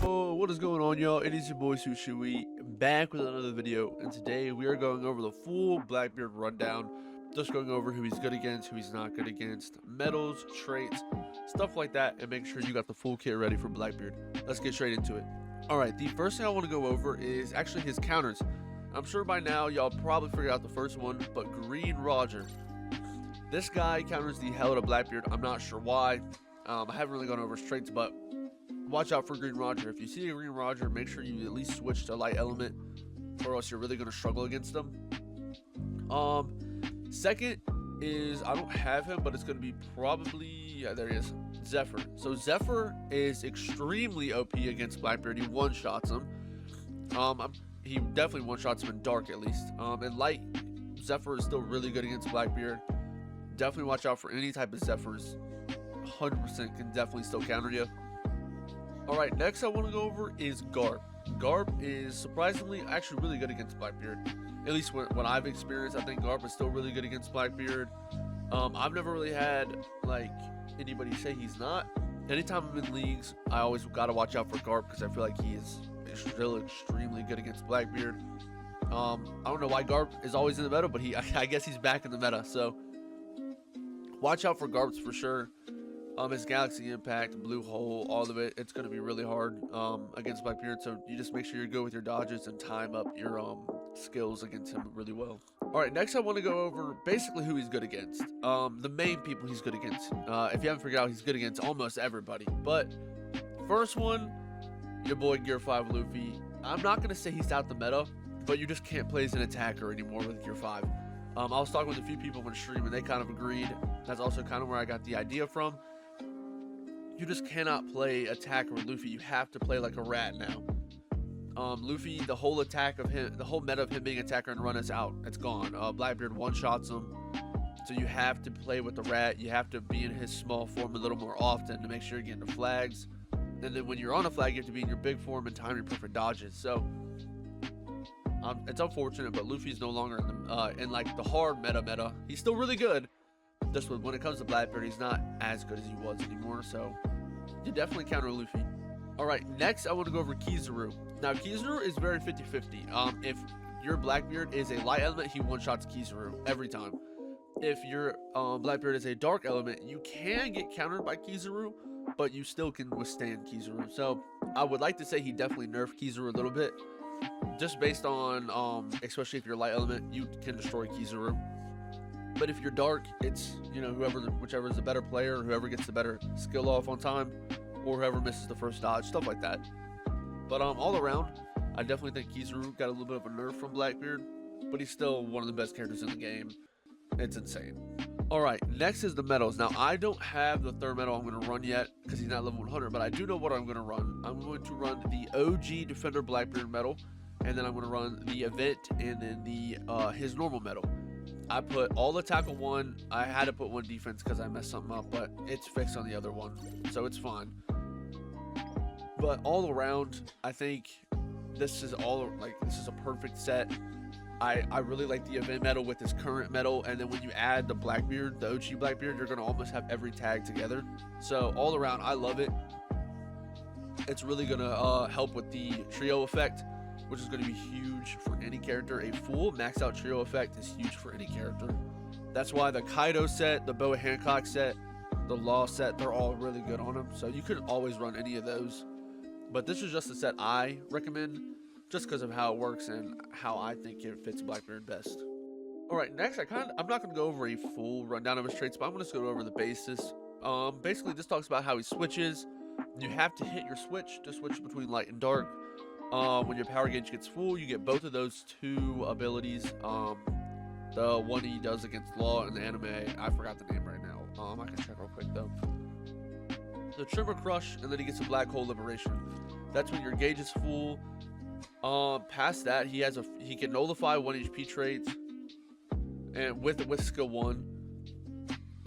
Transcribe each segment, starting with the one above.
What is going on, y'all? It is your boy Shusui, back with another video, and today we are going over the full Blackbeard rundown, just going over who he's good against, who he's not good against, medals, traits, stuff like that, and make sure you got the full kit ready for Blackbeard. Let's get straight into it. Alright, the first thing I want to go over is actually his counters. I'm sure by now y'all probably figured out the first one, but Green Roger. This guy counters the hell out of Blackbeard. I'm not sure why. I haven't really gone over his traits, but watch out for Green Roger. If you see a Green Roger, make sure you at least switch to light element, or else you're really going to struggle against them. Second is, I don't have him, but it's going to be probably, yeah, there he is, Zephyr. So Zephyr is extremely OP against Blackbeard. He one-shots him. He definitely one-shots him in dark, at least. In light, Zephyr is still really good against Blackbeard. Definitely watch out for any type of Zephyrs. 100% can definitely still counter you. Alright, next I want to go over is Garp. Garp is surprisingly actually really good against Blackbeard. At least what I've experienced, I think Garp is still really good against Blackbeard. I've never really had like anybody say he's not. Anytime I'm in leagues, I always gotta watch out for Garp because I feel like he is still extremely good against Blackbeard. I don't know why Garp is always in the meta, but I guess he's back in the meta, so watch out for Garps for sure. His Galaxy Impact, Blue Hole, all of it, it's going to be really hard against Blackbeard, so you just make sure you're good with your dodges and time up your skills against him really well. Alright, next I want to go over basically who he's good against. The main people he's good against. If you haven't figured out, he's good against almost everybody. But first one, your boy Gear 5 Luffy. I'm not going to say he's out the meta, but you just can't play as an attacker anymore with Gear 5. I was talking with a few people on stream and they kind of agreed. That's also kind of where I got the idea from. You just cannot play attacker with Luffy. You have to play like a rat now. Luffy, the whole attack of him, the whole meta of him being attacker and run is out. It's gone. Blackbeard one-shots him. So you have to play with the rat. You have to be in his small form a little more often to make sure you're getting the flags. And then when you're on a flag, you have to be in your big form and time your perfect dodges. So it's unfortunate, but Luffy's no longer in like the hard meta. He's still really good. Just when it comes to Blackbeard, he's not as good as he was anymore, so you definitely counter Luffy. Alright, next I want to go over Kizaru. Now, Kizaru is very 50-50. If your Blackbeard is a light element, he one-shots Kizaru every time. If your Blackbeard is a dark element, you can get countered by Kizaru, but you still can withstand Kizaru. So I would like to say he definitely nerfed Kizaru a little bit, just based on, especially if you're a light element, you can destroy Kizaru. But if you're dark, it's, you know, whichever is the better player, whoever gets the better skill off on time, or whoever misses the first dodge, stuff like that. But all around, I definitely think Kizaru got a little bit of a nerf from Blackbeard, but he's still one of the best characters in the game. It's insane. Alright, next is the medals. Now, I don't have the third medal I'm going to run yet, because he's not level 100, but I do know what I'm going to run. I'm going to run the OG Defender Blackbeard medal, and then I'm going to run the event, and then the his normal medal. I put all attack on one. I had to put one defense because I messed something up, but it's fixed on the other one, so it's fine. But all around, I think this is a perfect set. I really like the event medal with this current medal, and then when you add the Blackbeard, the OG Blackbeard, you're gonna almost have every tag together. So all around, I love it. It's really gonna help with the trio effect, which is going to be huge for any character. A full maxed out trio effect is huge for any character. That's why the Kaido set, the Boa Hancock set, the Law set, they're all really good on them. So you could always run any of those. But this is just a set I recommend just because of how it works and how I think it fits Blackbeard best. Alright, next I'm not going to go over a full rundown of his traits, but I'm going to go over the basis. Basically, this talks about how he switches. You have to hit your switch to switch between light and dark. When your power gauge gets full, you get both of those two abilities. The one he does against Law in the anime, I forgot the name right now. I can check real quick though. The Tremor Crush, and then he gets a Black Hole Liberation. That's when your gauge is full. Past that, he can nullify 1 HP traits, and with skill 1.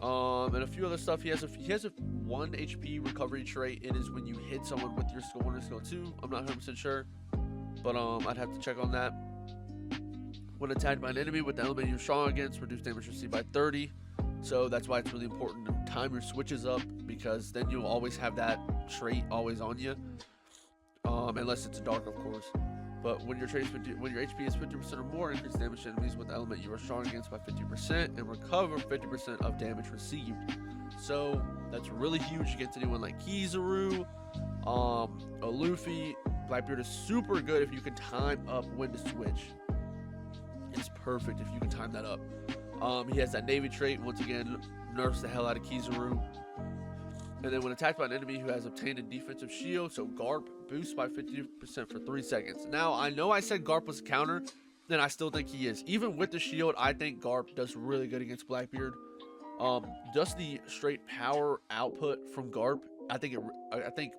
And a few other stuff. He has a 1 HP recovery trait. It is when you hit someone with your skill 1 or skill 2. I'm not 100% sure, but I'd have to check on that. When attacked by an enemy with the element you're strong against, reduce damage received by 30. So that's why it's really important to time your switches up, because then you'll always have that trait always on you. unless it's dark, of course. But when your HP is 50% or more, increase damage to enemies with the element you are strong against by 50% and recover 50% of damage received. So that's really huge against anyone like Kizaru, a Luffy. Blackbeard is super good if you can time up when to switch. It's perfect if you can time that up. He has that Navy trait, once again, nerfs the hell out of Kizaru. And then when attacked by an enemy who has obtained a defensive shield, so Garp boosts by 50% for 3 seconds. Now, I know I said Garp was a counter, and I still think he is. Even with the shield, I think Garp does really good against Blackbeard. Just the straight power output from Garp, I think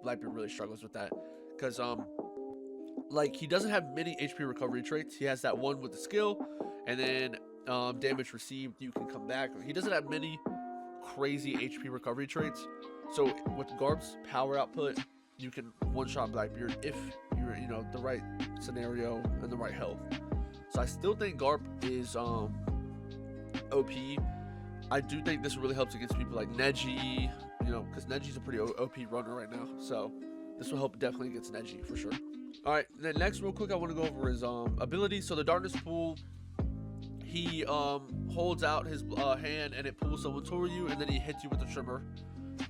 Blackbeard really struggles with that. Because, like, he doesn't have many HP recovery traits. He has that one with the skill, and then damage received, you can come back. He doesn't have many crazy HP recovery traits. So with Garp's power output, you can one-shot Blackbeard if you're, the right scenario and the right health. So I still think Garp is OP. I do think this really helps against people like Neji, because Neji's a pretty OP runner right now. So this will help definitely against Neji for sure. All right, then next, real quick, I want to go over his abilities. So the Darkness Pool, he holds out his hand and it pulls someone toward you, and then he hits you with the Trimmer.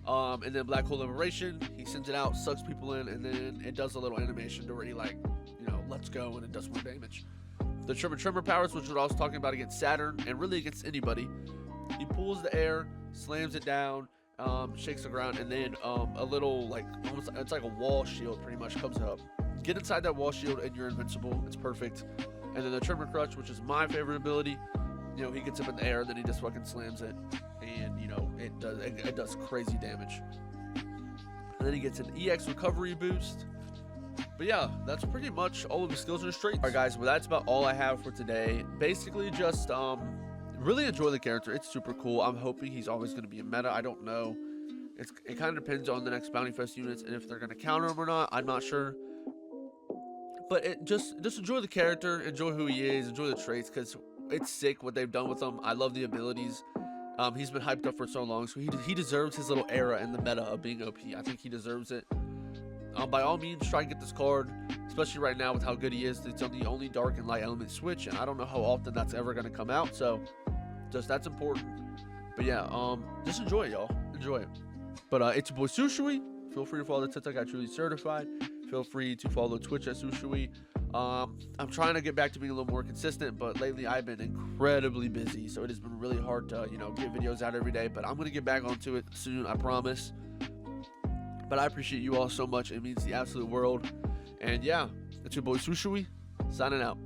And then Black Hole Liberation, he sends it out, sucks people in, and then it does a little animation to where he lets go, and it does more damage. The Trimmer powers, which is what I was talking about against Saturn, and really against anybody. He pulls the air, slams it down, shakes the ground, and then a little, it's like a wall shield pretty much comes up. Get inside that wall shield and you're invincible. It's perfect. And then the Trimmer Crutch, which is my favorite ability, he gets up in the air, and then he just fucking slams it, and it does crazy damage. And then he gets an EX recovery boost. But yeah, that's pretty much all of the skills and traits. All right, guys, well, that's about all I have for today. Basically, just really enjoy the character. It's super cool. I'm hoping he's always going to be a meta. I don't know. It kind of depends on the next Bounty Fest units and if they're going to counter him or not. I'm not sure. But just enjoy the character, enjoy who he is, enjoy the traits, because it's sick what they've done with him. I love the abilities. He's been hyped up for so long, so he deserves his little era in the meta of being OP. I think he deserves it. By all means, try and get this card, especially right now with how good he is. It's on the only dark and light element switch, and I don't know how often that's ever going to come out, so that's important. But yeah, just enjoy it, y'all. Enjoy it. But it's your boy Shusui. Feel free to follow the TikTok at Truly Certified. Feel free to follow Twitch at Shusui. I'm trying to get back to being a little more consistent, but lately I've been incredibly busy, so it has been really hard to, get videos out every day. But I'm going to get back onto it soon, I promise. But I appreciate you all so much. It means the absolute world. And yeah, it's your boy Shusui, signing out.